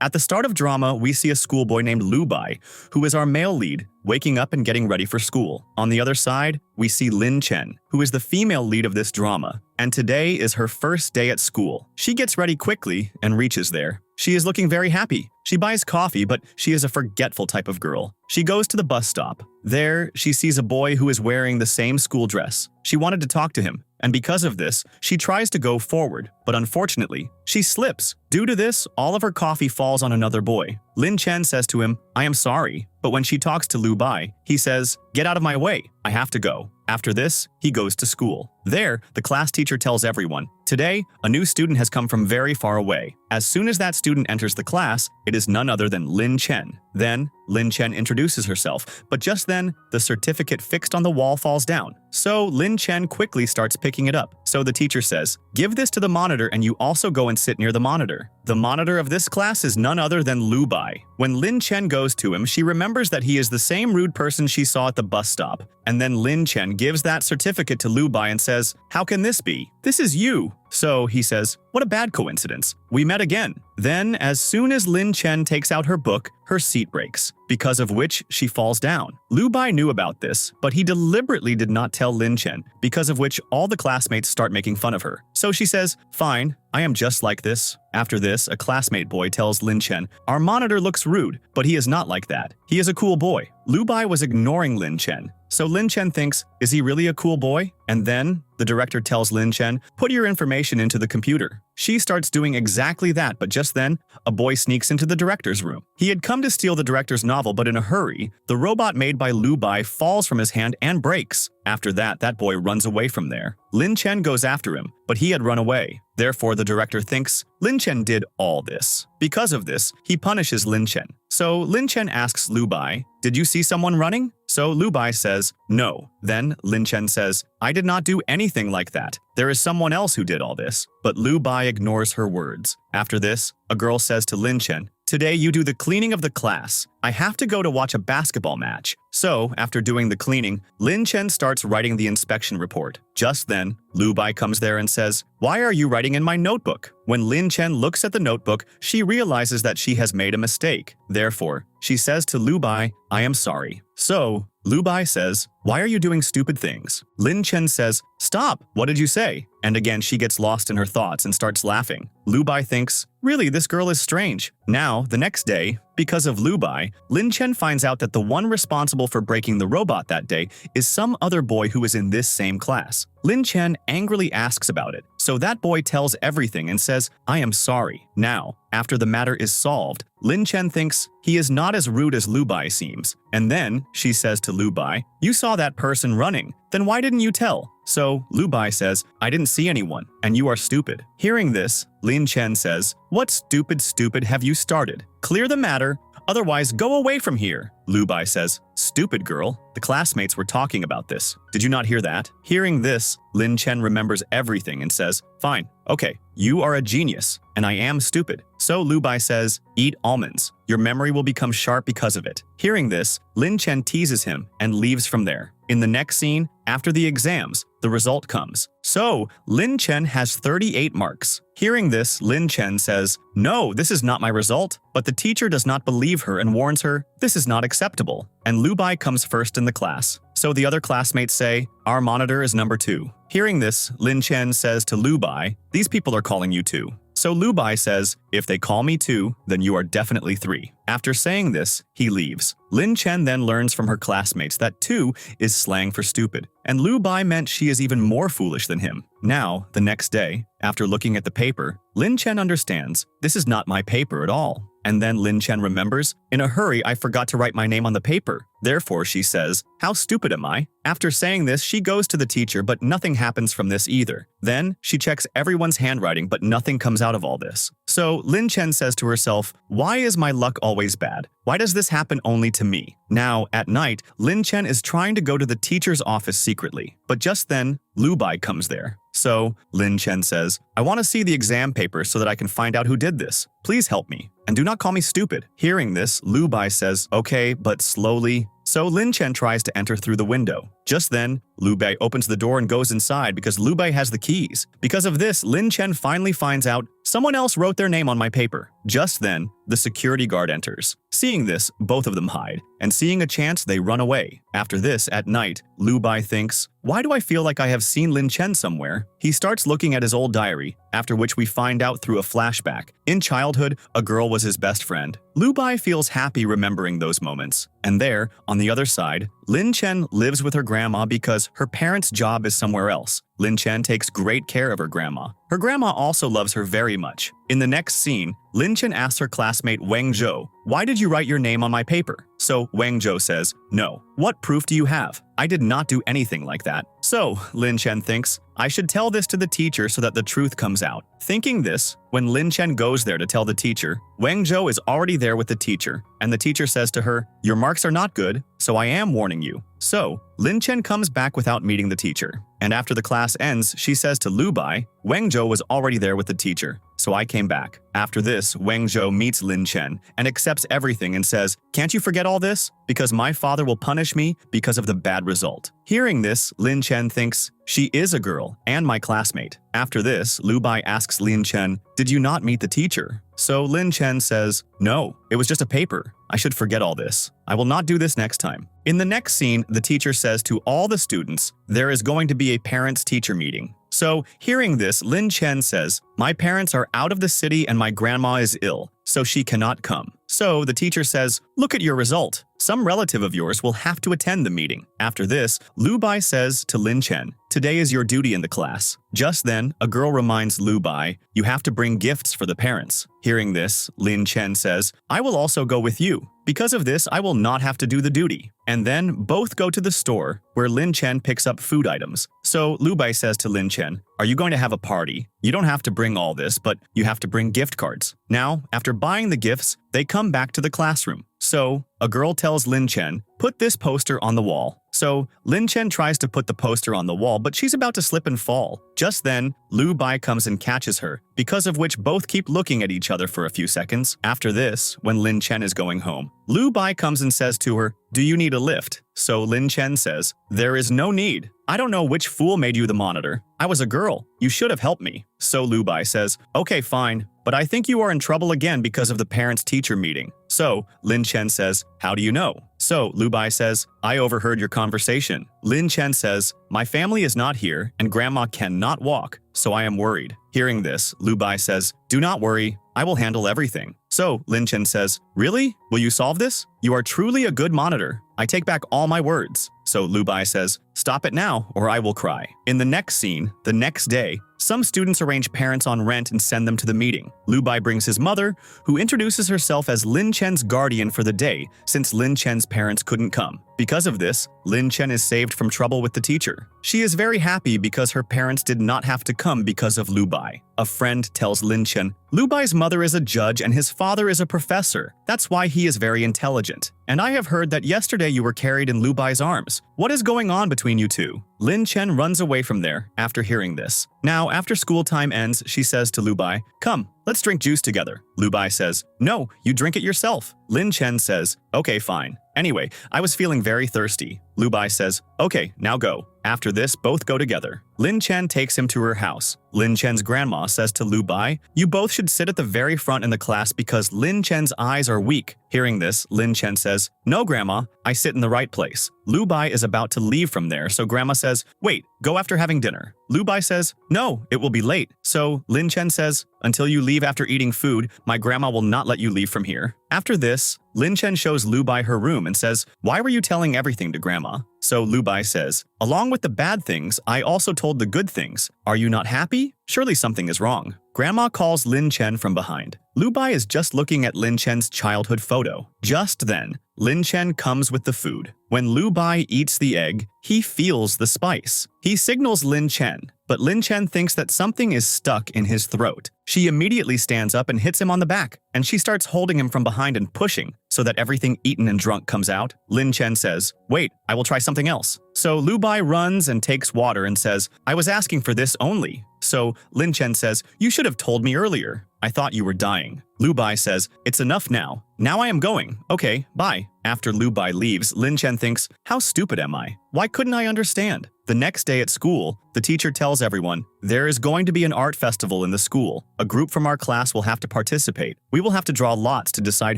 At the start of drama, we see a schoolboy named Lu Bai, who is our male lead, waking up and getting ready for school. On the other side, we see Lin Chen, who is the female lead of this drama, and today is her first day at school. She gets ready quickly and reaches there. She is looking very happy. She buys coffee, but she is a forgetful type of girl. She goes to the bus stop. There, she sees a boy who is wearing the same school dress. She wanted to talk to him, and because of this, she tries to go forward, but unfortunately, she slips. Due to this, all of her coffee falls on another boy. Lin Chen says to him, "I am sorry," but when she talks to Lu Bai, he says, "Get out of my way, I have to go." After this, he goes to school. There, the class teacher tells everyone, "Today, a new student has come from very far away." As soon as that student enters the class, it is none other than Lin Chen. Then, Lin Chen introduces herself, but just then, the certificate fixed on the wall falls down. So, Lin Chen quickly starts picking it up. So the teacher says, "Give this to the monitor and you also go and sit near the monitor." The monitor of this class is none other than Lu Bai. When Lin Chen goes to him, she remembers that he is the same rude person she saw at the bus stop. And then Lin Chen gives that certificate to Lu Bai and says, "How can this be? This is you." So he says, "What a bad coincidence. We met again." Then, as soon as Lin Chen takes out her book, her seat breaks, because of which she falls down. Lu Bai knew about this, but he deliberately did not tell Lin Chen, because of which all the classmates start making fun of her. So she says, "Fine, I am just like this." After this, a classmate boy tells Lin Chen, "Our monitor looks rude, but he is not like that. He is a cool boy." Lu Bai was ignoring Lin Chen. So Lin Chen thinks, is he really a cool boy? And then the director tells Lin Chen, "Put your information into the computer." She starts doing exactly that, but just then, a boy sneaks into the director's room. He had come to steal the director's novel, but in a hurry, the robot made by Lu Bai falls from his hand and breaks. After that, that boy runs away from there. Lin Chen goes after him, but he had run away. Therefore, the director thinks Lin Chen did all this. Because of this, he punishes Lin Chen. So Lin Chen asks Lu Bai, "Did you see someone running?" So Lu Bai says, "No." Then Lin Chen says, "I did not do anything like that. There is someone else who did all this." But Lu Bai ignores her words. After this, a girl says to Lin Chen, "Today you do the cleaning of the class. I have to go to watch a basketball match." So, after doing the cleaning, Lin Chen starts writing the inspection report. Just then, Lu Bai comes there and says, "Why are you writing in my notebook?" When Lin Chen looks at the notebook, she realizes that she has made a mistake. Therefore, she says to Lu Bai, "I am sorry." So, Lu Bai says, "Why are you doing stupid things?" Lin Chen says, "Stop, what did you say?" And again, she gets lost in her thoughts and starts laughing. Lu Bai thinks, really, this girl is strange. Now, the next day, because of Lu Bai, Lin Chen finds out that the one responsible for breaking the robot that day is some other boy who is in this same class. Lin Chen angrily asks about it, so that boy tells everything and says, "I am sorry." Now, after the matter is solved, Lin Chen thinks he is not as rude as Lu Bai seems. And then she says to Lu Bai, "You saw that person running, then why didn't you tell?" So Lu Bai says, "I didn't see anyone, and you are stupid." Hearing this, Lin Chen says, "What stupid have you started? Clear the matter, otherwise go away from here." Lu Bai says, "Stupid girl, the classmates were talking about this. Did you not hear that?" Hearing this, Lin Chen remembers everything and says, "Fine, okay, you are a genius, and I am stupid." So Lu Bai says, "Eat almonds. Your memory will become sharp because of it." Hearing this, Lin Chen teases him and leaves from there. In the next scene, after the exams, the result comes. So, Lin Chen has 38 marks. Hearing this, Lin Chen says, "No, this is not my result." But the teacher does not believe her and warns her, "This is not acceptable." And Lu Bai comes first in the class. So the other classmates say, "Our monitor is number 2. Hearing this, Lin Chen says to Lu Bai, "These people are calling you 2. So Lu Bai says, "If they call me 2, then you are definitely 3. After saying this, he leaves. Lin Chen then learns from her classmates that 2 is slang for stupid, and Lu Bai meant she is even more foolish than him. Now, the next day, after looking at the paper, Lin Chen understands, this is not my paper at all. And then Lin Chen remembers, in a hurry, I forgot to write my name on the paper. Therefore, she says, "How stupid am I?" After saying this, she goes to the teacher, but nothing happens from this either. Then, she checks everyone's handwriting, but nothing comes out of all this. So, Lin Chen says to herself, why is my luck always bad? Why does this happen only to me? Now, at night, Lin Chen is trying to go to the teacher's office secretly, but just then, Lu Bai comes there. So, Lin Chen says, I want to see the exam paper so that I can find out who did this. Please help me, and do not call me stupid. Hearing this, Lu Bai says, okay, but slowly. So Lin Chen tries to enter through the window. Just then, Lu Bai opens the door and goes inside because Lu Bai has the keys. Because of this, Lin Chen finally finds out someone else wrote their name on my paper. Just then, the security guard enters. Seeing this, both of them hide, and seeing a chance, they run away. After this, at night, Lu Bai thinks, why do I feel like I have seen Lin Chen somewhere? He starts looking at his old diary, after which we find out through a flashback. In childhood, a girl was his best friend. Lu Bai feels happy remembering those moments. And there, on the other side, Lin Chen lives with her grandma because her parents' job is somewhere else. Lin Chen takes great care of her grandma. Her grandma also loves her very much. In the next scene, Lin Chen asks her classmate Wang Zhou, why did you write your name on my paper? So Wang Zhou says, no. What proof do you have? I did not do anything like that. So Lin Chen thinks, I should tell this to the teacher so that the truth comes out. Thinking this, when Lin Chen goes there to tell the teacher, Wang Zhou is already there with the teacher, and the teacher says to her, your marks are not good, so I am warning you. So, Lin Chen comes back without meeting the teacher. And after the class ends, she says to Lu Bai, Wang Zhou was already there with the teacher, so I came back. After this, Wang Zhou meets Lin Chen and accepts everything and says, can't you forget all this? Because my father will punish me because of the bad result. Hearing this, Lin Chen thinks, she is a girl and my classmate. After this, Lu Bai asks Lin Chen, did you not meet the teacher? So Lin Chen says, no, it was just a paper. I should forget all this. I will not do this next time. In the next scene, the teacher says to all the students, there is going to be a parents-teacher meeting. So, hearing this, Lin Chen says, my parents are out of the city and my grandma is ill, so she cannot come. So, the teacher says, look at your result. Some relative of yours will have to attend the meeting. After this, Lu Bai says to Lin Chen, today is your duty in the class. Just then, a girl reminds Lu Bai, you have to bring gifts for the parents. Hearing this, Lin Chen says, I will also go with you. Because of this, I will not have to do the duty. And then both go to the store where Lin Chen picks up food items. So Lu Bai says to Lin Chen, are you going to have a party? You don't have to bring all this, but you have to bring gift cards. Now, after buying the gifts, they come back to the classroom. So, a girl tells Lin Chen, put this poster on the wall. So, Lin Chen tries to put the poster on the wall, but she's about to slip and fall. Just then, Lu Bai comes and catches her, because of which both keep looking at each other for a few seconds. After this, when Lin Chen is going home, Lu Bai comes and says to her, do you need a lift? So Lin Chen says, there is no need. I don't know which fool made you the monitor. I was a girl. You should have helped me. So Lu Bai says, okay, fine, but I think you are in trouble again because of the parents-teacher meeting. So Lin Chen says, how do you know? So Lu Bai says, I overheard your conversation. Lin Chen says, my family is not here and grandma cannot walk, so I am worried. Hearing this, Lu Bai says, do not worry, I will handle everything. So Lin Chen says, really? Will you solve this? You are truly a good monitor. I take back all my words. So Lu Bai says, stop it now or I will cry. In the next scene, the next day, some students arrange parents on rent and send them to the meeting. Lu Bai brings his mother, who introduces herself as Lin Chen's guardian for the day since Lin Chen's parents couldn't come. Because of this, Lin Chen is saved from trouble with the teacher. She is very happy because her parents did not have to come because of Lu Bai. A friend tells Lin Chen, Lu Bai's mother is a judge and his father is a professor. That's why he is very intelligent. And I have heard that yesterday you were carried in Lu Bai's arms. What is going on between you two? Lin Chen runs away from there after hearing this. Now, after school time ends, she says to Lu Bai, come, let's drink juice together. Lu Bai says, no, you drink it yourself. Lin Chen says, okay, fine. Anyway, I was feeling very thirsty. Lu Bai says, okay, now go. After this, both go together. Lin Chen takes him to her house. Lin Chen's grandma says to Lu Bai, you both should sit at the very front in the class because Lin Chen's eyes are weak. Hearing this, Lin Chen says, no, grandma, I sit in the right place. Lu Bai is about to leave from there, so grandma says, wait, go after having dinner. Lu Bai says, no, it will be late. So Lin Chen says, until you leave after eating food, my grandma will not let you leave from here. After this, Lin Chen shows Lu Bai her room and says, why were you telling everything to grandma? So Lu Bai says, along with the bad things, I also told the good things. Are you not happy? Surely something is wrong. Grandma calls Lin Chen from behind. Lu Bai is just looking at Lin Chen's childhood photo. Just then, Lin Chen comes with the food. When Lu Bai eats the egg, he feels the spice. He signals Lin Chen, but Lin Chen thinks that something is stuck in his throat. She immediately stands up and hits him on the back, and she starts holding him from behind and pushing so that everything eaten and drunk comes out. Lin Chen says, wait, I will try something else. So Lu Bai runs and takes water and says, I was asking for this only. So Lin Chen says, you should have told me earlier. I thought you were dying. Lu Bai says, it's enough now. Now I am going. Okay, bye. After Lu Bai leaves, Lin Chen thinks, how stupid am I? Why couldn't I understand? The next day at school, the teacher tells everyone, there is going to be an art festival in the school. A group from our class will have to participate. We will have to draw lots to decide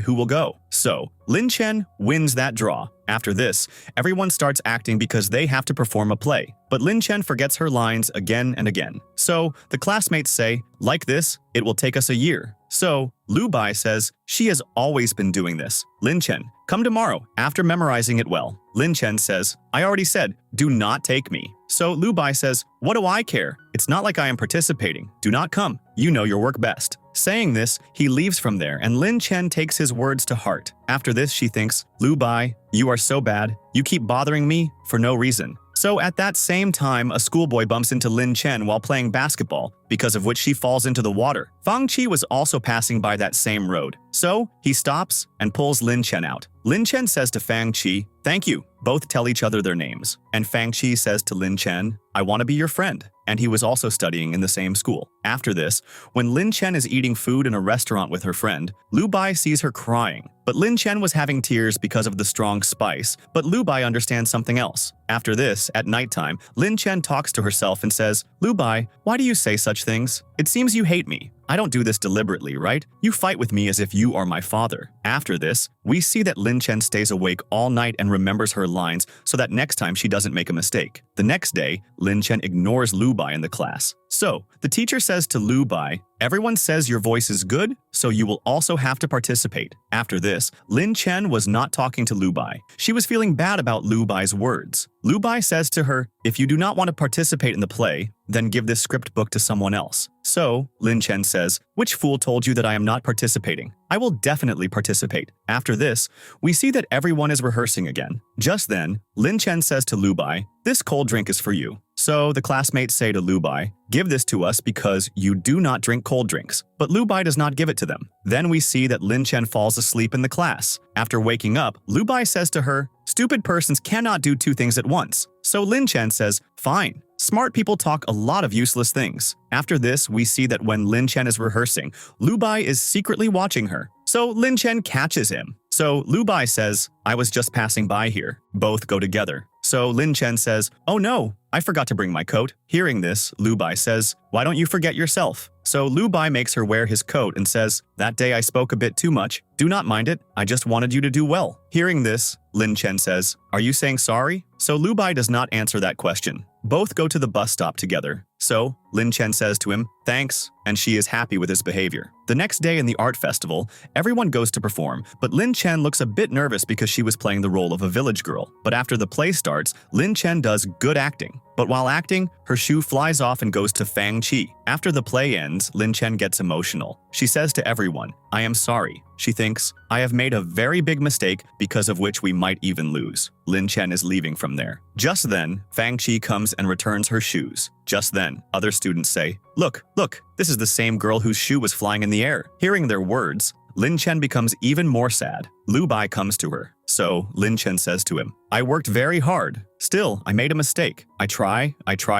who will go. So, Lin Chen wins that draw. After this, everyone starts acting because they have to perform a play. But Lin Chen forgets her lines again and again. So, the classmates say, like this, it will take us a year. So, Lu Bai says, she has always been doing this. Lin Chen, come tomorrow, after memorizing it well. Lin Chen says, I already said, do not take me. So Lu Bai says, what do I care? It's not like I am participating. Do not come. You know your work best. Saying this, he leaves from there and Lin Chen takes his words to heart. After this, she thinks, Lu Bai, you are so bad. You keep bothering me for no reason. So at that same time, a schoolboy bumps into Lin Chen while playing basketball, because of which she falls into the water. Fang Chi was also passing by that same road. So he stops and pulls Lin Chen out. Lin Chen says to Fang Chi, thank you. Both tell each other their names. And Fang Chi says to Lin Chen, I want to be your friend. And he was also studying in the same school. After this, when Lin Chen is eating food in a restaurant with her friend, Lu Bai sees her crying. But Lin Chen was having tears because of the strong spice, but Lu Bai understands something else. After this, at nighttime, Lin Chen talks to herself and says, Lu Bai, why do you say such things? It seems you hate me. I don't do this deliberately, right? You fight with me as if you are my father. After this, we see that Lin Chen stays awake all night and remembers her lines so that next time she doesn't make a mistake. The next day, Lin Chen ignores Lu Bai in the class. So, the teacher says to Lu Bai, everyone says your voice is good, so you will also have to participate. After this, Lin Chen was not talking to Lu Bai. She was feeling bad about Lu Bai's words. Lu Bai says to her, if you do not want to participate in the play, then give this script book to someone else. So, Lin Chen says, which fool told you that I am not participating? I will definitely participate. After this, we see that everyone is rehearsing again. Just then, Lin Chen says to Lu Bai, this cold drink is for you. So the classmates say to Lu Bai, give this to us because you do not drink cold drinks. But Lu Bai does not give it to them. Then we see that Lin Chen falls asleep in the class. After waking up, Lu Bai says to her, stupid persons cannot do two things at once. So Lin Chen says, fine. Smart people talk a lot of useless things. After this, we see that when Lin Chen is rehearsing, Lu Bai is secretly watching her. So Lin Chen catches him. So Lu Bai says, I was just passing by here. Both go together. So Lin Chen says, oh no, I forgot to bring my coat. Hearing this, Lu Bai says, why don't you forget yourself? So Lu Bai makes her wear his coat and says, that day I spoke a bit too much. Do not mind it. I just wanted you to do well. Hearing this, Lin Chen says, are you saying sorry? So Lu Bai does not answer that question. Both go to the bus stop together. So Lin Chen says to him, thanks, and she is happy with his behavior. The next day in the art festival, everyone goes to perform, but Lin Chen looks a bit nervous because she was playing the role of a village girl. But after the play starts, Lin Chen does good acting. But while acting, her shoe flies off and goes to Fang Chi. After the play ends, Lin Chen gets emotional. She says to everyone, I am sorry. She thinks, I have made a very big mistake because of which we might even lose. Lin Chen is leaving from there. Just then, Fang Chi comes and returns her shoes. Just then, other students say, look, this is the same girl whose shoe was flying in the air. Hearing their words, Lin Chen becomes even more sad. Lu Bai comes to her. So Lin Chen says to him, I worked very hard. Still, I made a mistake. I try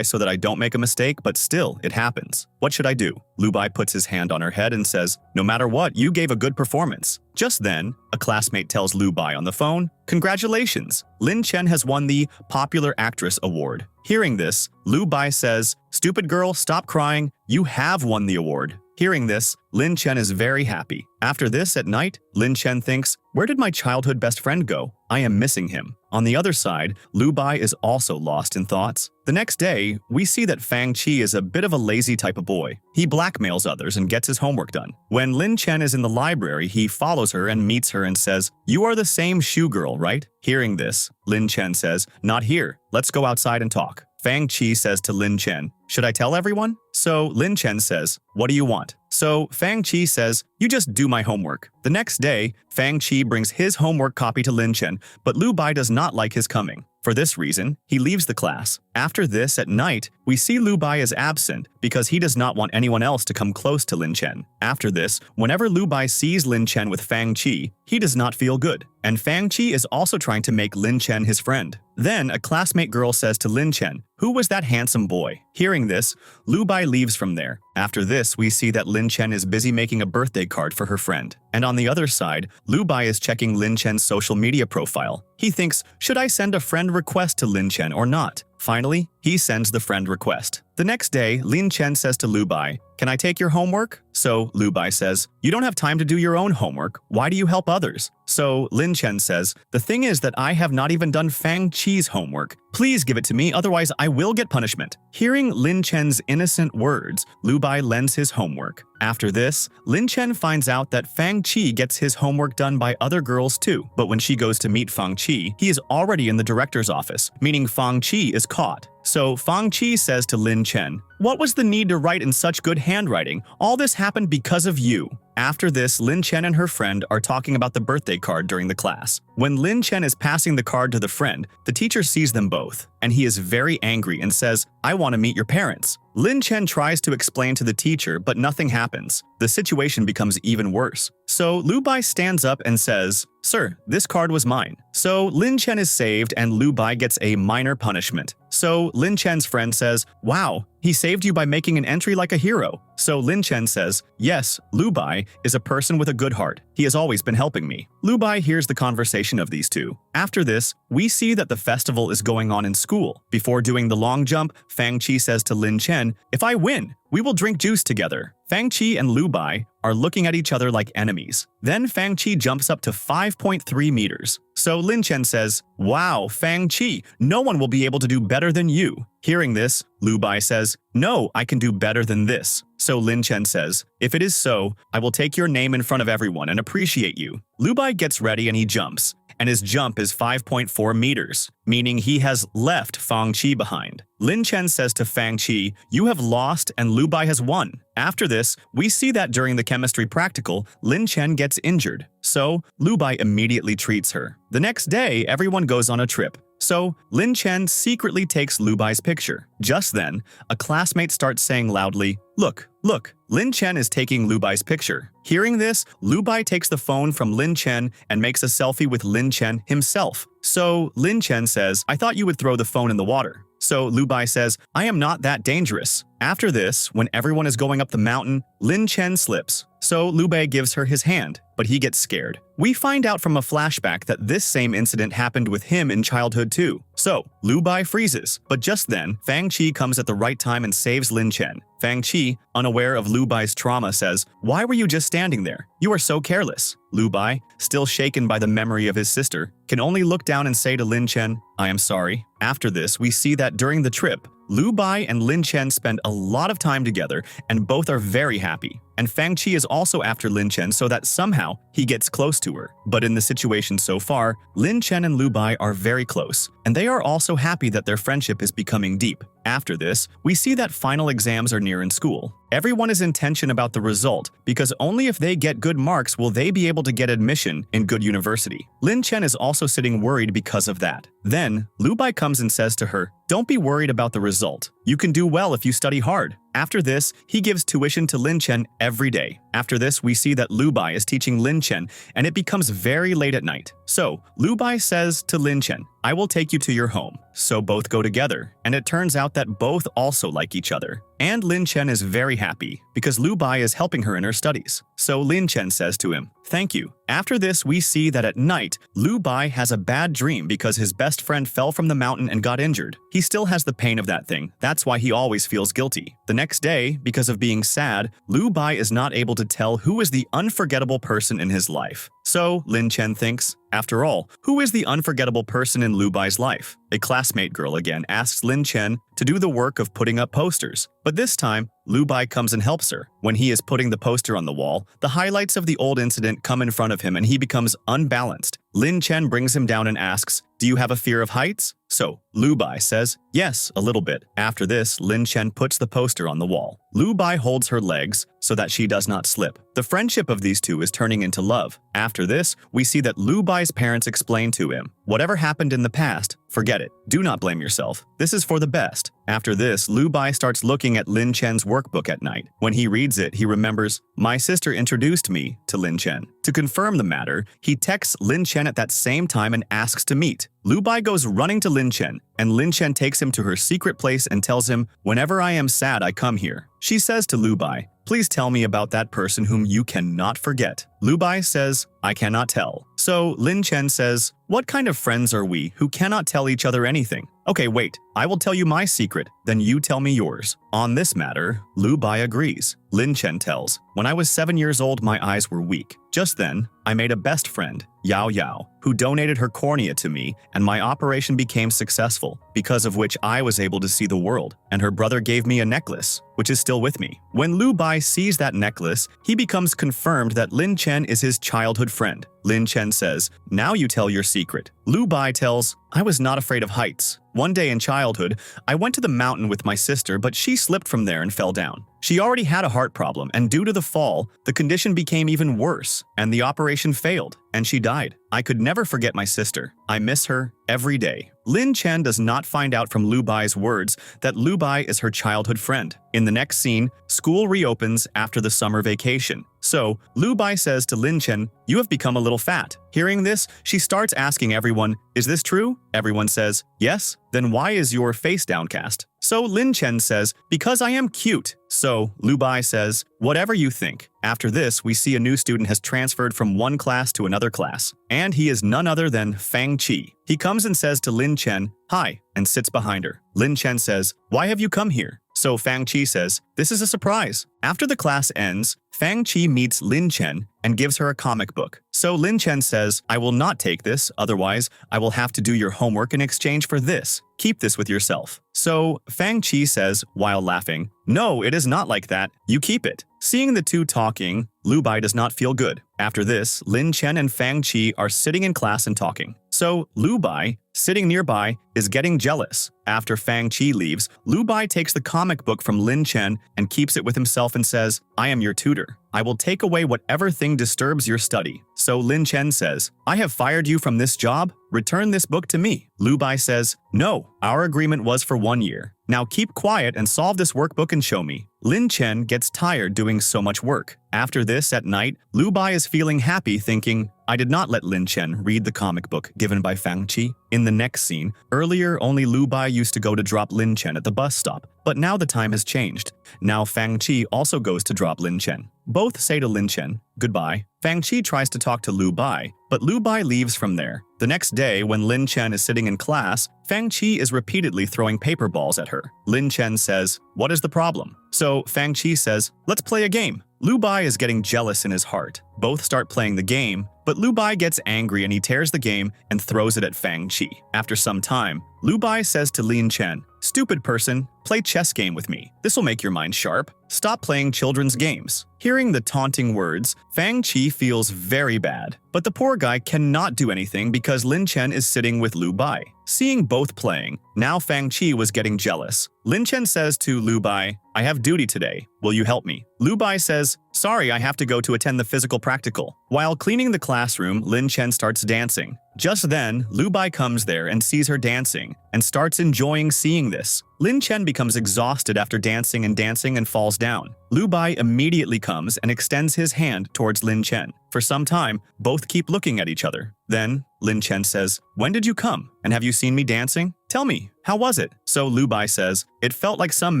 so that I don't make a mistake, but still, it happens. What should I do? Lu Bai puts his hand on her head and says, no matter what, you gave a good performance. Just then, a classmate tells Lu Bai on the phone, congratulations, Lin Chen has won the Popular Actress Award. Hearing this, Lu Bai says, stupid girl, stop crying, you have won the award. Hearing this, Lin Chen is very happy. After this, at night, Lin Chen thinks, where did my childhood best friend go? I am missing him. On the other side, Lu Bai is also lost in thoughts. The next day, we see that Fang Chi is a bit of a lazy type of boy. He blackmails others and gets his homework done. When Lin Chen is in the library, he follows her and meets her and says, you are the same shoe girl, right? Hearing this, Lin Chen says, not here. Let's go outside and talk. Fang Chi says to Lin Chen, should I tell everyone? So Lin Chen says, what do you want? So Fang Chi says, you just do my homework. The next day, Fang Chi brings his homework copy to Lin Chen, but Lu Bai does not like his coming. For this reason, he leaves the class. After this, at night, we see Lu Bai is absent because he does not want anyone else to come close to Lin Chen. After this, whenever Lu Bai sees Lin Chen with Fang Chi, he does not feel good. And Fang Chi is also trying to make Lin Chen his friend. Then, a classmate girl says to Lin Chen, who was that handsome boy? Hearing this, Lu Bai leaves from there. After this, we see that Lin Chen is busy making a birthday card for her friend. And on the other side, Lu Bai is checking Lin Chen's social media profile. He thinks, should I send a friend request to Lin Chen or not? Finally, he sends the friend request. The next day, Lin Chen says to Lu Bai, "Can I take your homework?" So Lu Bai says, "You don't have time to do your own homework. Why do you help others?" So Lin Chen says, "The thing is that I have not even done Fang Chi's homework. Please give it to me, otherwise I will get punishment." Hearing Lin Chen's innocent words, Lu Bai lends his homework. After this, Lin Chen finds out that Fang Chi gets his homework done by other girls too, but when she goes to meet Fang Chi, he is already in the director's office, meaning Fang Chi is caught. So Fang Chi says to Lin Chen, "What was the need to write in such good handwriting? All this happened because of you." After this, Lin Chen and her friend are talking about the birthday card during the class. When Lin Chen is passing the card to the friend, the teacher sees them both, and he is very angry and says, "I want to meet your parents." Lin Chen tries to explain to the teacher, but nothing happens. The situation becomes even worse. So Lu Bai stands up and says, "Sir, this card was mine." So Lin Chen is saved and Lu Bai gets a minor punishment. So Lin Chen's friend says, "Wow, he saved you by making an entry like a hero." So Lin Chen says, "Yes, Lu Bai is a person with a good heart. He has always been helping me." Lu Bai hears the conversation of these two. After this, we see that the festival is going on in school. Before doing the long jump, Fang Chi says to Lin Chen, "If I win, we will drink juice together." Fang Chi and Lu Bai are looking at each other like enemies. Then Fang Chi jumps up to 5.3 meters. So Lin Chen says, "Wow, Fang Chi, no one will be able to do better than you." Hearing this, Lu Bai says, "No, I can do better than this." So Lin Chen says, "If it is so, I will take your name in front of everyone and appreciate you." Lu Bai gets ready and he jumps, and his jump is 5.4 meters, meaning he has left Fang Chi behind. Lin Chen says to Fang Chi, "You have lost and Lu Bai has won." After this, we see that during the chemistry practical, Lin Chen gets injured, so Lu Bai immediately treats her. The next day, everyone goes on a trip. So, Lin Chen secretly takes Lu Bai's picture. Just then, a classmate starts saying loudly, "Look, look, Lin Chen is taking Lu Bai's picture." Hearing this, Lu Bai takes the phone from Lin Chen and makes a selfie with Lin Chen himself. So, Lin Chen says, "I thought you would throw the phone in the water." So Lu Bai says, "I am not that dangerous." After this, when everyone is going up the mountain, Lin Chen slips. So Lu Bai gives her his hand, but he gets scared. We find out from a flashback that this same incident happened with him in childhood too. So Lu Bai freezes, but just then, Fang Chi comes at the right time and saves Lin Chen. Fang Chi, unaware of Lu Bai's trauma, says, "Why were you just standing there? You are so careless." Lu Bai, still shaken by the memory of his sister, can only look down and say to Lin Chen, "I am sorry." After this, we see that during the trip, Lu Bai and Lin Chen spend a lot of time together and both are very happy. And Fang Chi is also after Lin Chen so that somehow he gets close to her. But in the situation so far, Lin Chen and Lu Bai are very close, and they are also happy that their friendship is becoming deep. After this, we see that final exams are near in school. Everyone is in tension about the result because only if they get good marks will they be able to get admission in good university. Lin Chen is also sitting worried because of that. Then, Lu Bai comes and says to her, "Don't be worried about the result. You can do well if you study hard." After this, he gives tuition to Lin Chen every day. After this, we see that Lu Bai is teaching Lin Chen, and it becomes very late at night. So, Lu Bai says to Lin Chen, "I will take you to your home." So both go together, and it turns out that both also like each other. And Lin Chen is very happy because Lu Bai is helping her in her studies. So Lin Chen says to him, "Thank you." After this, we see that at night, Lu Bai has a bad dream because his best friend fell from the mountain and got injured. He still has the pain of that thing. That's why he always feels guilty. The next day, because of being sad, Lu Bai is not able to tell who is the unforgettable person in his life. So Lin Chen thinks, after all, who is the unforgettable person in Lu Bai's life? A classmate girl again asks Lin Chen to do the work of putting up posters. But this time, Lu Bai comes and helps her. When he is putting the poster on the wall, the highlights of the old incident come in front of him and he becomes unbalanced. Lin Chen brings him down and asks, "Do you have a fear of heights?" So Lu Bai says, "Yes, a little bit." After this, Lin Chen puts the poster on the wall. Lu Bai holds her legs so that she does not slip. The friendship of these two is turning into love. After this, we see that Lu Bai's parents explain to him, "Whatever happened in the past, forget it. Do not blame yourself. This is for the best." After this, Lu Bai starts looking at Lin Chen's workbook at night. When he reads it, he remembers, "My sister introduced me to Lin Chen." To confirm the matter, he texts Lin Chen at that same time and asks to meet. Lu Bai goes running to Lin Chen, and Lin Chen takes him to her secret place and tells him, "Whenever I am sad, I come here." She says to Lu Bai, "Please tell me about that person whom you cannot forget." Lu Bai says, "I cannot tell." So Lin Chen says, "What kind of friends are we who cannot tell each other anything? Okay, wait, I will tell you my secret, then you tell me yours." On this matter, Lu Bai agrees. Lin Chen tells, "When I was 7 years old, my eyes were weak. Just then, I made a best friend, Yao Yao, who donated her cornea to me, and my operation became successful, because of which I was able to see the world, and her brother gave me a necklace, which is still with me." When Lu Bai sees that necklace, he becomes confirmed that Lin Chen is his childhood friend. Lin Chen says, "Now you tell your secret." Lu Bai tells, "I was not afraid of heights. One day in childhood, I went to the mountain with my sister, but she slipped from there and fell down. She already had a heart problem, and due to the fall, the condition became even worse, and the operation failed, and she died. I could never forget my sister. I miss her every day." Lin Chen does not find out from Lu Bai's words that Lu Bai is her childhood friend. In the next scene, school reopens after the summer vacation. So, Lu Bai says to Lin Chen, "You have become a little fat." Hearing this, she starts asking everyone, "Is this true?" Everyone says, "Yes." "Then why is your face downcast?" So Lin Chen says, "Because I am cute." So Lu Bai says, "Whatever you think." After this, we see a new student has transferred from one class to another class, and he is none other than Fang Chi. He comes and says to Lin Chen, "Hi," and sits behind her. Lin Chen says, "Why have you come here?" So Fang Chi says, "This is a surprise." After the class ends, Fang Chi meets Lin Chen and gives her a comic book. So Lin Chen says, "I will not take this, otherwise I will have to do your homework in exchange for this. Keep this with yourself." So Fang Chi says, while laughing, "No, it is not like that. You keep it." Seeing the two talking, Lu Bai does not feel good. After this, Lin Chen and Fang Chi are sitting in class and talking. So Lu Bai, sitting nearby, is getting jealous. After Fang Chi leaves, Lu Bai takes the comic book from Lin Chen and keeps it with himself and says, "I am your tutor. I will take away whatever thing disturbs your study." So Lin Chen says, "I have fired you from this job. Return this book to me." Lu Bai says, "No, our agreement was for 1 year. Now keep quiet and solve this workbook and show me." Lin Chen gets tired doing so much work. After this, at night, Lu Bai is feeling happy thinking, "I did not let Lin Chen read the comic book given by Fang Chi." In the next scene, earlier only Lu Bai used to go to drop Lin Chen at the bus stop, but now the time has changed. Now Fang Chi also goes to drop Lin Chen. Both say to Lin Chen, "Goodbye." Fang Chi tries to talk to Lu Bai, but Lu Bai leaves from there. The next day, when Lin Chen is sitting in class, Fang Chi is repeatedly throwing paper balls at her. Lin Chen says, "What is the problem?" So Fang Chi says, "Let's play a game." Lu Bai is getting jealous in his heart. Both start playing the game, but Lu Bai gets angry and he tears the game and throws it at Fang Chi. After some time, Lu Bai says to Lin Chen, "Stupid person, play chess game with me. This will make your mind sharp. Stop playing children's games." Hearing the taunting words, Fang Chi feels very bad, but the poor guy cannot do anything because Lin Chen is sitting with Lu Bai. Seeing both playing, now Fang Chi was getting jealous. Lin Chen says to Lu Bai, "I have duty today. Will you help me?" Lu Bai says, "Sorry, I have to go to attend the physical practical." While cleaning the classroom, Lin Chen starts dancing. Just then, Lu Bai comes there and sees her dancing and starts enjoying seeing this. Lin Chen becomes exhausted after dancing and falls down. Lu Bai immediately comes and extends his hand towards Lin Chen. For some time, both keep looking at each other. Then, Lin Chen says, "When did you come? And have you seen me dancing? Tell me, how was it?" So Lu Bai says, "It felt like some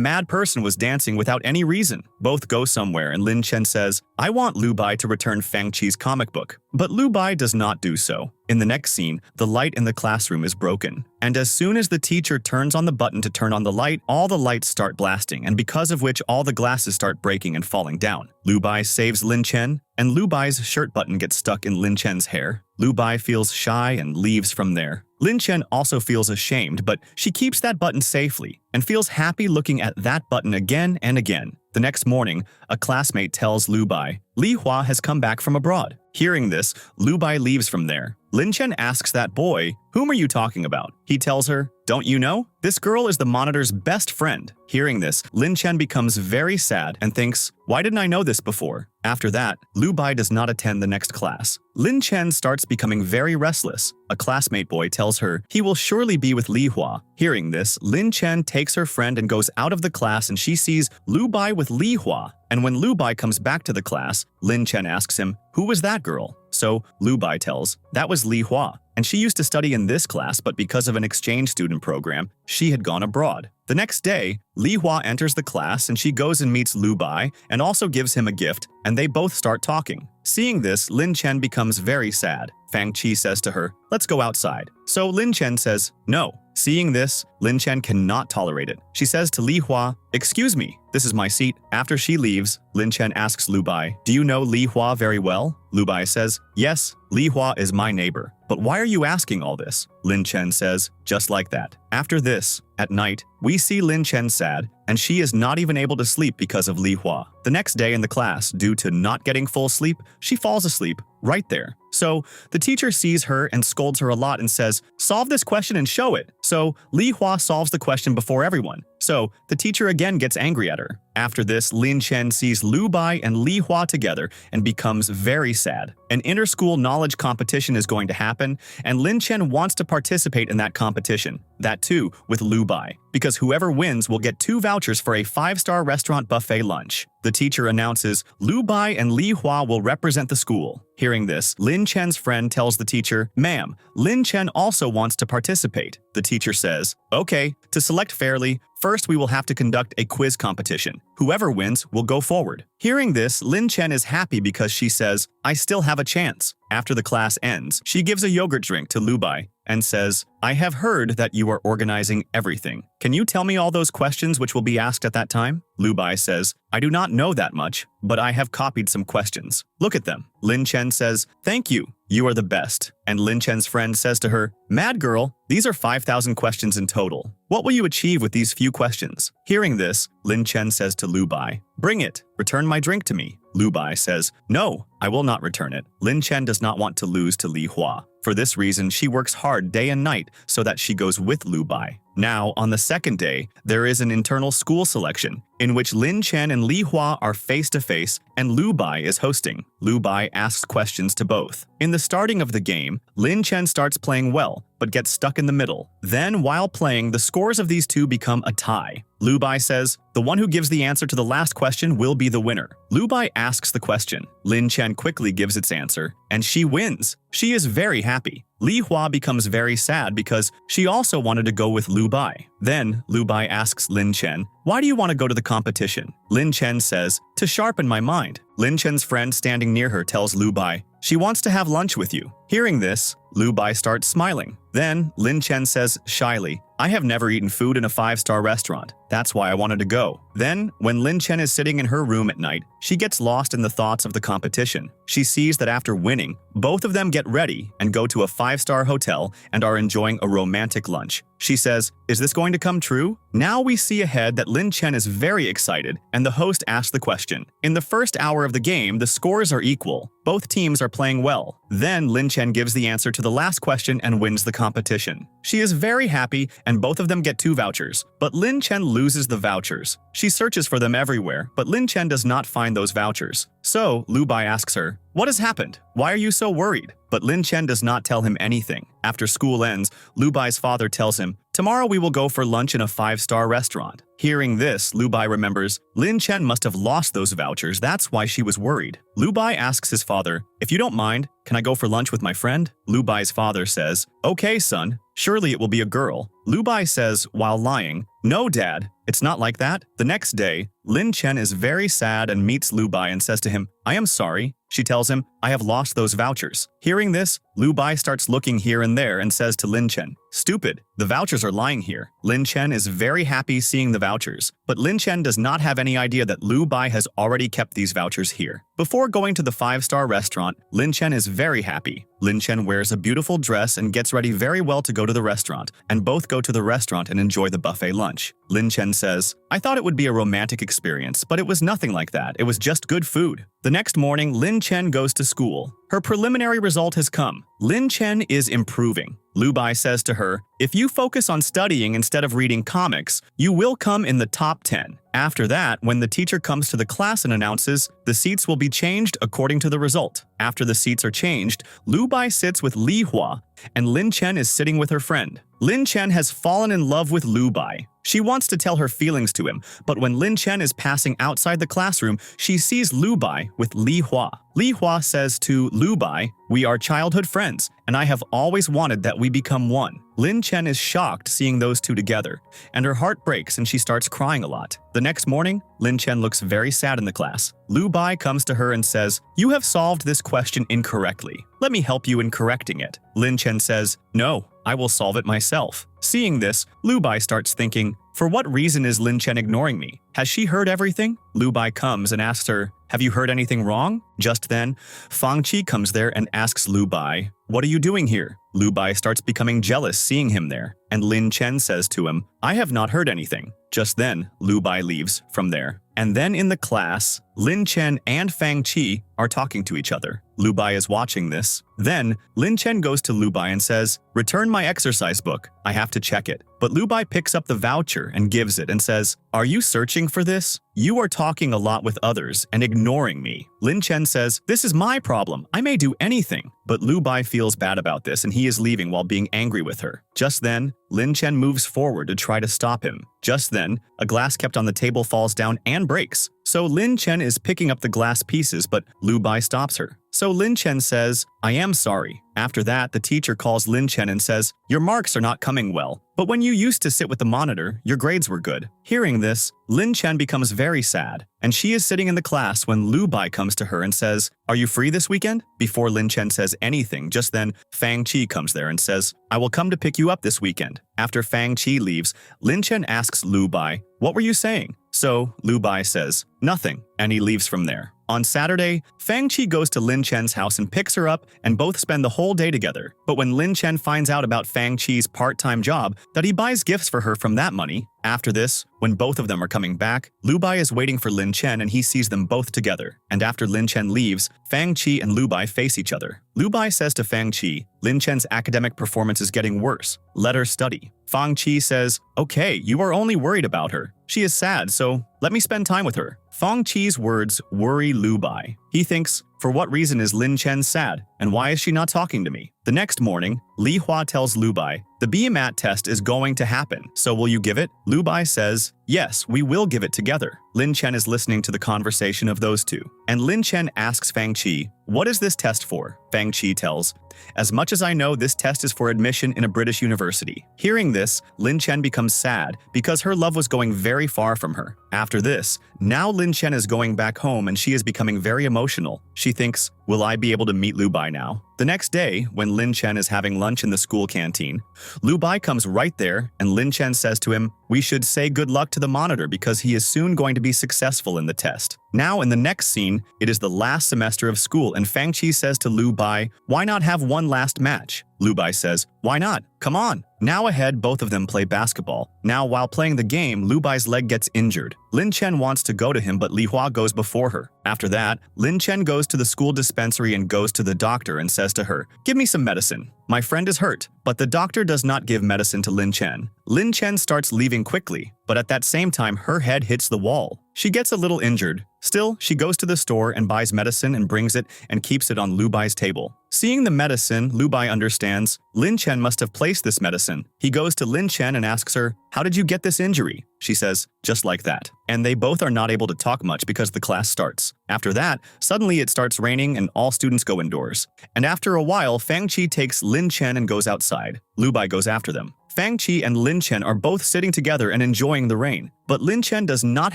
mad person was dancing without any reason." Both go somewhere and Lin Chen says, "I want Lu Bai to return Fang Chi's comic book." But Lu Bai does not do so. In the next scene, the light in the classroom is broken. And as soon as the teacher turns on the button to turn on the light, all the lights start blasting, and because of which all the glasses start breaking and falling down. Lu Bai saves Lin Chen, and Lu Bai's shirt button gets stuck in Lin Chen's hair. Lu Bai feels shy and leaves from there. Lin Chen also feels ashamed, but she keeps that button safely and feels happy looking at that button again and again. The next morning, a classmate tells Lu Bai, "Li Hua has come back from abroad." Hearing this, Lu Bai leaves from there. Lin Chen asks that boy, "Whom are you talking about?" He tells her, "Don't you know? This girl is the monitor's best friend." Hearing this, Lin Chen becomes very sad and thinks, "Why didn't I know this before?" After that, Lu Bai does not attend the next class. Lin Chen starts becoming very restless. A classmate boy tells her he will surely be with Li Hua. Hearing this, Lin Chen takes her friend and goes out of the class, and she sees Lu Bai with Li Hua. And when Lu Bai comes back to the class, Lin Chen asks him, "Who was that girl?" So Lu Bai tells, "That was Li Hua." and she used to study in this class, but because of an exchange student program, she had gone abroad. The next day, Li Hua enters the class and she goes and meets Lu Bai and also gives him a gift, and they both start talking. Seeing this, Lin Chen becomes very sad. Fang Chi says to her, "Let's go outside." So Lin Chen says, "No." Seeing this, Lin Chen cannot tolerate it. She says to Li Hua, "Excuse me, this is my seat." After she leaves, Lin Chen asks Lu Bai, "Do you know Li Hua very well?" Lu Bai says, "Yes, Li Hua is my neighbor. But why are you asking all this?" Lin Chen says, "Just like that." After this, at night, we see Lin Chen sad, and she is not even able to sleep because of Li Hua. The next day in the class, due to not getting full sleep, she falls asleep right there. So the teacher sees her and scolds her a lot and says, "Solve this question and show it." So Li Hua solves the question before everyone. So the teacher again gets angry at her. After this, Lin Chen sees Lu Bai and Li Hua together and becomes very sad. An inter-school knowledge competition is going to happen, and Lin Chen wants to participate in that competition. That too, with Lu Bai, because whoever wins will get 2 vouchers for a 5-star restaurant buffet lunch. The teacher announces Lu Bai and Li Hua will represent the school. Hearing this, Lin Chen's friend tells the teacher, "Ma'am, Lin Chen also wants to participate." The teacher says, "Okay, to select fairly, first we will have to conduct a quiz competition. Whoever wins will go forward." Hearing this, Lin Chen is happy because she says, "I still have a chance." After the class ends, she gives a yogurt drink to Lu Bai and says, "I have heard that you are organizing everything. Can you tell me all those questions which will be asked at that time?" Lu Bai says, "I do not know that much, but I have copied some questions. Look at them." Lin Chen says, "Thank you. You are the best." And Lin Chen's friend says to her, "Mad girl, these are 5,000 questions in total. What will you achieve with these few questions?" Hearing this, Lin Chen says to Lu Bai, "Bring it. Return my drink to me." Lu Bai says, "No, I will not return it." Lin Chen does not want to lose to Li Hua. For this reason, she works hard day and night so that she goes with Lu Bai. Now, on the second day, there is an internal school selection in which Lin Chen and Li Hua are face-to-face and Lu Bai is hosting. Lu Bai asks questions to both. In the starting of the game, Lin Chen starts playing well, but gets stuck in the middle. Then, while playing, the scores of these two become a tie. Lu Bai says, "The one who gives the answer to the last question will be the winner." Lu Bai asks the question. Lin Chen quickly gives its answer, and she wins. She is very happy. Li Hua becomes very sad because she also wanted to go with Lu Bai. Then, Lu Bai asks Lin Chen, "Why do you want to go to the competition?" Lin Chen says, "To sharpen my mind." Lin Chen's friend standing near her tells Lu Bai, "She wants to have lunch with you." Hearing this, Lu Bai starts smiling. Then, Lin Chen says shyly, "I have never eaten food in a 5-star restaurant. That's why I wanted to go." Then, when Lin Chen is sitting in her room at night, she gets lost in the thoughts of the competition. She sees that after winning, both of them get ready and go to a 5-star hotel and are enjoying a romantic lunch. She says, "Is this going to come true?" Now we see ahead that Lin Chen is very excited, and the host asks the question. In the first hour of the game, the scores are equal. Both teams are playing well. Then Lin Chen gives the answer to the last question and wins the competition. She is very happy, and both of them get 2 vouchers. But Lin Chen loses the vouchers. She searches for them everywhere, but Lin Chen does not find those vouchers. So Lu Bai asks her, "What has happened? Why are you so worried?" But Lin Chen does not tell him anything. After school ends, Lu Bai's father tells him, "Tomorrow we will go for lunch in a 5-star restaurant." Hearing this, Lu Bai remembers, Lin Chen must have lost those vouchers, that's why she was worried. Lu Bai asks his father, "If you don't mind, can I go for lunch with my friend?" Lu Bai's father says, "Okay, son. Surely it will be a girl." Lu Bai says, while lying, "No, Dad, it's not like that." The next day, Lin Chen is very sad and meets Lu Bai and says to him, "I am sorry." She tells him, "I have lost those vouchers." Hearing this, Lu Bai starts looking here and there and says to Lin Chen, "Stupid, the vouchers are lying here." Lin Chen is very happy seeing the vouchers, but Lin Chen does not have any idea that Lu Bai has already kept these vouchers here. Before going to the 5-star restaurant, Lin Chen is very happy. Lin Chen wears a beautiful dress and gets ready very well to go to the restaurant, and both go to the restaurant and enjoy the buffet lunch. Lin Chen says, "I thought it would be a romantic experience, but it was nothing like that. It was just good food." The next morning, Lin Chen goes to school. Her preliminary result has come. Lin Chen is improving. Lu Bai says to her, "If you focus on studying instead of reading comics, you will come in the top 10. After that, when the teacher comes to the class and announces, the seats will be changed according to the result. After the seats are changed, Lu Bai sits with Li Hua, and Lin Chen is sitting with her friend. Lin Chen has fallen in love with Lu Bai. She wants to tell her feelings to him, but when Lin Chen is passing outside the classroom, she sees Lu Bai with Li Hua. Li Hua says to Lu Bai, "We are childhood friends, and I have always wanted that we become one." Lin Chen is shocked seeing those two together, and her heart breaks and she starts crying a lot. The next morning, Lin Chen looks very sad in the class. Lu Bai comes to her and says, "You have solved this question incorrectly. Let me help you in correcting it." Lin Chen says, "No, I will solve it myself." Seeing this, Lu Bai starts thinking, "For what reason is Lin Chen ignoring me? Has she heard everything?" Lu Bai comes and asks her, "Have you heard anything wrong?" Just then, Fang Chi comes there and asks Lu Bai, "What are you doing here?" Lu Bai starts becoming jealous seeing him there, and Lin Chen says to him, "I have not heard anything." Just then, Lu Bai leaves from there. And then in the class, Lin Chen and Fang Chi are talking to each other. Lu Bai is watching this. Then, Lin Chen goes to Lu Bai and says, "Return my exercise book. I have to check it." But Lu Bai picks up the voucher and gives it and says, "Are you searching for this? You are talking a lot with others and ignoring me." Lin Chen says, "This is my problem. I may do anything." But Lu Bai feels bad about this and he is leaving while being angry with her. Just then, Lin Chen moves forward to try to stop him. Just then, a glass kept on the table falls down and breaks. So Lin Chen is picking up the glass pieces, but Lu Bai stops her. So Lin Chen says, "I am sorry." After that, the teacher calls Lin Chen and says, "Your marks are not coming well. But when you used to sit with the monitor, your grades were good." Hearing this, Lin Chen becomes very sad, and she is sitting in the class when Lu Bai comes to her and says, "Are you free this weekend?" Before Lin Chen says anything, just then, Fang Chi comes there and says, "I will come to pick you up this weekend." After Fang Chi leaves, Lin Chen asks Lu Bai, "What were you saying?" So Lu Bai says, "Nothing," and he leaves from there. On Saturday, Fang Chi goes to Lin Chen's house and picks her up, and both spend the whole day together. But when Lin Chen finds out about Fang Chi's part-time job, that he buys gifts for her from that money. After this, when both of them are coming back, Lu Bai is waiting for Lin Chen and he sees them both together. And after Lin Chen leaves, Fang Chi and Lu Bai face each other. Lu Bai says to Fang Chi, "Lin Chen's academic performance is getting worse. Let her study." Fang Chi says, "Okay, you are only worried about her. She is sad, so let me spend time with her." Fang Chi's words worry Lu Bai. He thinks, "For what reason is Lin Chen sad, and why is she not talking to me?" The next morning, Li Hua tells Lu Bai, "The BMAT test is going to happen, so will you give it?" Lu Bai says, "Yes, we will give it together." Lin Chen is listening to the conversation of those two, and Lin Chen asks Fang Chi, "What is this test for?" Fang Chi tells, "As much as I know, this test is for admission in a British university." Hearing this, Lin Chen becomes sad because her love was going very far from her. After this, now Lin Chen is going back home and she is becoming very emotional. She thinks, "Will I be able to meet Lu Bai now?" The next day, when Lin Chen is having lunch in the school canteen, Lu Bai comes right there and Lin Chen says to him, "We should say good luck to the monitor because he is soon going to be successful in the test." Now in the next scene, it is the last semester of school and Fang Chi says to Lu Bai, "Why not have one last match?" Lu Bai says, "Why not? Come on." Now ahead, both of them play basketball. Now while playing the game, Lu Bai's leg gets injured. Lin Chen wants to go to him, but Li Hua goes before her. After that, Lin Chen goes to the school dispensary and goes to the doctor and says to her, "Give me some medicine. My friend is hurt." But the doctor does not give medicine to Lin Chen. Lin Chen starts leaving quickly, but at that same time, her head hits the wall. She gets a little injured. Still, she goes to the store and buys medicine and brings it and keeps it on Lu Bai's table. Seeing the medicine, Lu Bai understands Lin Chen must have placed this medicine. He goes to Lin Chen and asks her, "How did you get this injury?" She says, "Just like that." And they both are not able to talk much because the class starts. After that, suddenly it starts raining and all students go indoors. And after a while, Fang Chi takes Lin Chen and goes outside. Lu Bai goes after them. Fang Chi and Lin Chen are both sitting together and enjoying the rain. But Lin Chen does not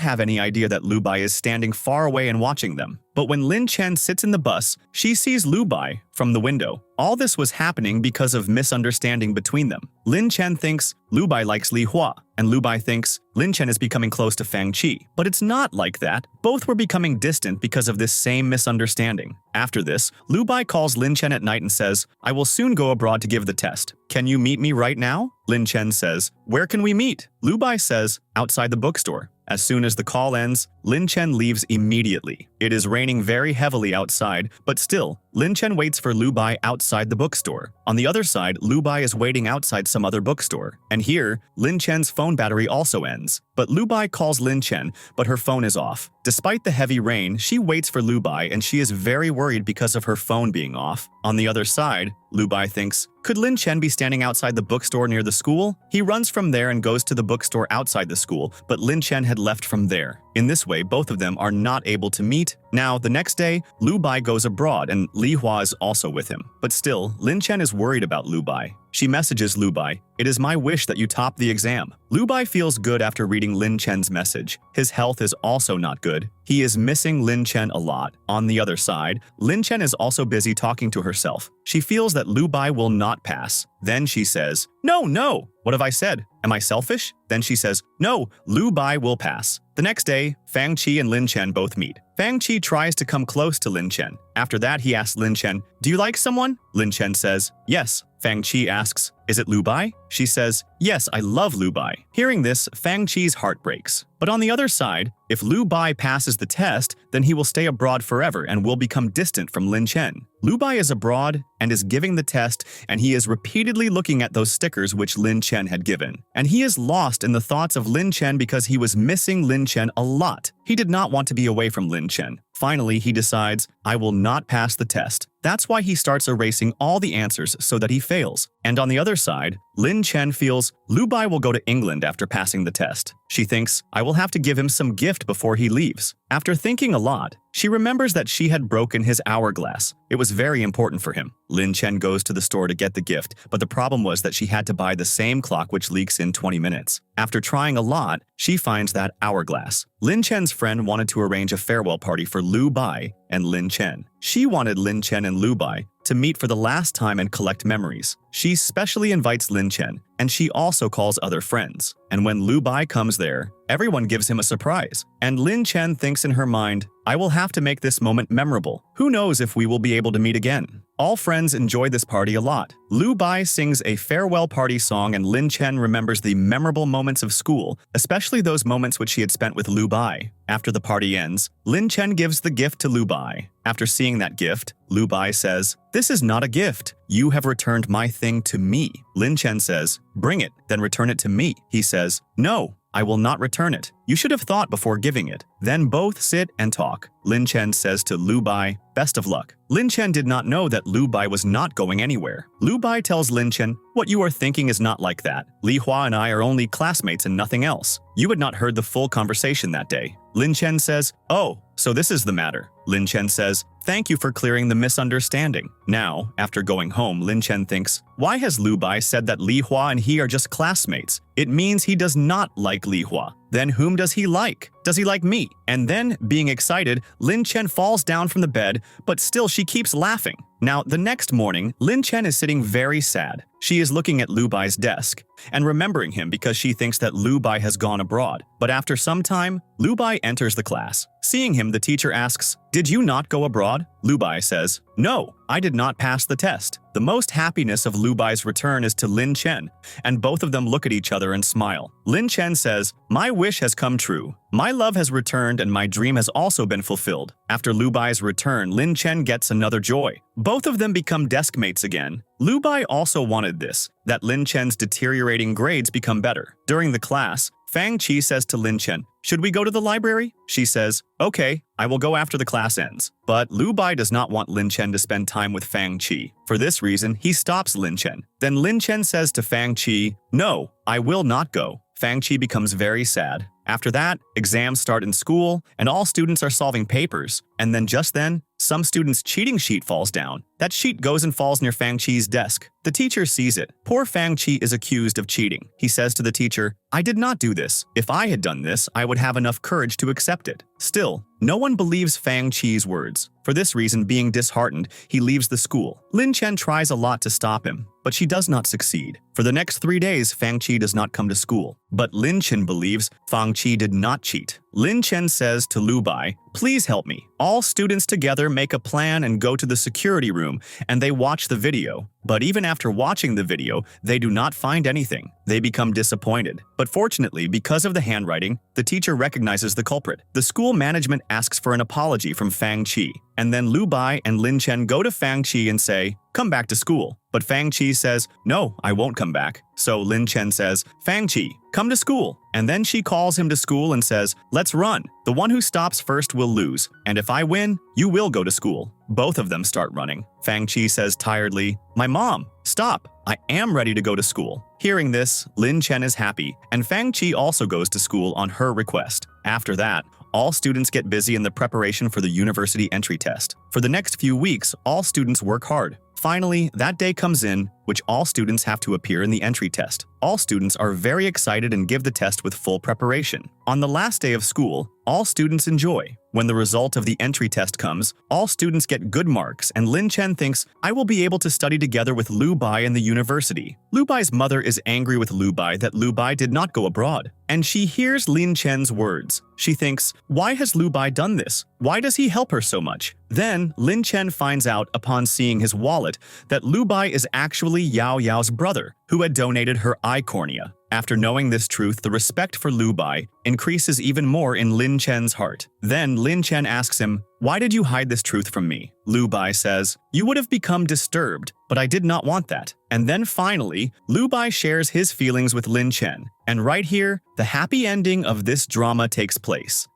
have any idea that Lu Bai is standing far away and watching them. But when Lin Chen sits in the bus, she sees Lu Bai from the window. All this was happening because of misunderstanding between them. Lin Chen thinks Lu Bai likes Li Hua, and Lu Bai thinks Lin Chen is becoming close to Fang Chi. But it's not like that. Both were becoming distant because of this same misunderstanding. After this, Lu Bai calls Lin Chen at night and says, "I will soon go abroad to give the test. Can you meet me right now?" Lin Chen says, "Where can we meet?" Lu Bai says, "Outside the bookstore." As soon as the call ends, Lin Chen leaves immediately. It is raining very heavily outside, but still, Lin Chen waits for Lu Bai outside the bookstore. On the other side, Lu Bai is waiting outside some other bookstore. And here, Lin Chen's phone battery also ends. But Lu Bai calls Lin Chen, but her phone is off. Despite the heavy rain, she waits for Lu Bai and she is very worried because of her phone being off. On the other side, Lu Bai thinks, could Lin Chen be standing outside the bookstore near the school? He runs from there and goes to the bookstore outside the school, but Lin Chen had left from there. In this way, both of them are not able to meet. Now, the next day, Lu Bai goes abroad and Li Hua is also with him. But still, Lin Chen is worried about Lu Bai. She messages Lu Bai, "It is my wish that you top the exam." Lu Bai feels good after reading Lin Chen's message. His health is also not good. He is missing Lin Chen a lot. On the other side, Lin Chen is also busy talking to herself. She feels that Lu Bai will not pass. Then she says, No, what have I said? Am I selfish? Then she says, no, Lu Bai will pass. The next day, Fang Chi and Lin Chen both meet. Fang Chi tries to come close to Lin Chen. After that, he asks Lin Chen, do you like someone? Lin Chen says, yes. Fang Chi asks, is it Lu Bai? She says, yes, I love Lu Bai. Hearing this, Fang Chi's heart breaks. But on the other side, if Lu Bai passes the test, then he will stay abroad forever and will become distant from Lin Chen. Lu Bai is abroad and is giving the test, and he is repeatedly looking at those stickers which Lin Chen had given. And he is lost in the thoughts of Lin Chen because he was missing Lin Chen a lot. He did not want to be away from Lin Chen. Finally, he decides, I will not pass the test. That's why he starts erasing all the answers so that he fails. And on the other side, Lin Chen feels Lu Bai will go to England after passing the test. She thinks, I will have to give him some gift before he leaves. After thinking a lot, she remembers that she had broken his hourglass. It was very important for him. Lin Chen goes to the store to get the gift, but the problem was that she had to buy the same clock which leaks in 20 minutes. After trying a lot, she finds that hourglass. Lin Chen's friend wanted to arrange a farewell party for Lu Bai and Lin Chen. She wanted Lin Chen and Lu Bai to meet for the last time and collect memories. She specially invites Lin Chen, and she also calls other friends. And when Lu Bai comes there, everyone gives him a surprise. And Lin Chen thinks in her mind, I will have to make this moment memorable. Who knows if we will be able to meet again? All friends enjoy this party a lot. Lu Bai sings a farewell party song and Lin Chen remembers the memorable moments of school, especially those moments which she had spent with Lu Bai. After the party ends, Lin Chen gives the gift to Lu Bai. After seeing that gift, Lu Bai says, this is not a gift. You have returned my thing to me. Lin Chen says, bring it, then return it to me. He says, no, I will not return it. You should have thought before giving it. Then both sit and talk. Lin Chen says to Lu Bai, best of luck. Lin Chen did not know that Lu Bai was not going anywhere. Lu Bai tells Lin Chen, what you are thinking is not like that. Li Hua and I are only classmates and nothing else. You had not heard the full conversation that day. Lin Chen says, oh, so this is the matter. Lin Chen says, thank you for clearing the misunderstanding. Now, after going home, Lin Chen thinks, why has Lu Bai said that Li Hua and he are just classmates? It means he does not like Li Hua. Then whom does he like? Does he like me? And then, being excited, Lin Chen falls down from the bed, but still she keeps laughing. Now, the next morning, Lin Chen is sitting very sad. She is looking at Lu Bai's desk and remembering him because she thinks that Lu Bai has gone abroad. But after some time, Lu Bai enters the class. Seeing him, the teacher asks, did you not go abroad? Lu Bai says, no, I did not pass the test. The most happiness of Lu Bai's return is to Lin Chen, and both of them look at each other and smile. Lin Chen says, my wish has come true. My love has returned and my dream has also been fulfilled. After Lu Bai's return, Lin Chen gets another joy. Both of them become desk mates again. Lu Bai also wanted this, that Lin Chen's deteriorating grades become better. During the class, Fang Chi says to Lin Chen, should we go to the library? She says, okay, I will go after the class ends. But Lu Bai does not want Lin Chen to spend time with Fang Chi. For this reason, he stops Lin Chen. Then Lin Chen says to Fang Chi, no, I will not go. Fang Chi becomes very sad. After that, exams start in school, and all students are solving papers. And then just then, some student's cheating sheet falls down. That sheet goes and falls near Fang Chi's desk. The teacher sees it. Poor Fang Chi is accused of cheating. He says to the teacher, I did not do this. If I had done this, I would have enough courage to accept it. Still, no one believes Fang Chi's words. For this reason, being disheartened, he leaves the school. Lin Chen tries a lot to stop him, but she does not succeed. For the next 3 days, Fang Chi does not come to school. But Lin Chen believes Fang Chi did not cheat. Lin Chen says to Lu Bai, please help me. All students together make a plan and go to the security room, and they watch the video. But even after watching the video, they do not find anything. They become disappointed. But fortunately, because of the handwriting, the teacher recognizes the culprit. The school management asks for an apology from Fang Chi, and then Lu Bai and Lin Chen go to Fang Chi and say, "Come back to school." But Fang Chi says, "No, I won't come back." So Lin Chen says, "Fang Chi, come to school." And then she calls him to school and says, "Let's run. The one who stops first will lose, and if I win, you will go to school." Both of them start running. Fang Chi says tiredly, "My mom, stop. I am ready to go to school." Hearing this, Lin Chen is happy, and Fang Chi also goes to school on her request. After that, all students get busy in the preparation for the university entry test. For the next few weeks, all students work hard. Finally, that day comes in, which all students have to appear in the entry test. All students are very excited and give the test with full preparation. On the last day of school, all students enjoy. When the result of the entry test comes, all students get good marks, and Lin Chen thinks, "I will be able to study together with Lu Bai in the university." Lu Bai's mother is angry with Lu Bai that Lu Bai did not go abroad, and she hears Lin Chen's words. She thinks, "Why has Lu Bai done this? Why does he help her so much?" Then, Lin Chen finds out upon seeing his wallet that Lu Bai is actually Yao Yao's brother, who had donated her eye cornea. After knowing this truth, the respect for Lu Bai increases even more in Lin Chen's heart. Then Lin Chen asks him, "Why did you hide this truth from me?" Lu Bai says, "You would have become disturbed, but I did not want that." And then finally, Lu Bai shares his feelings with Lin Chen. And right here, the happy ending of this drama takes place.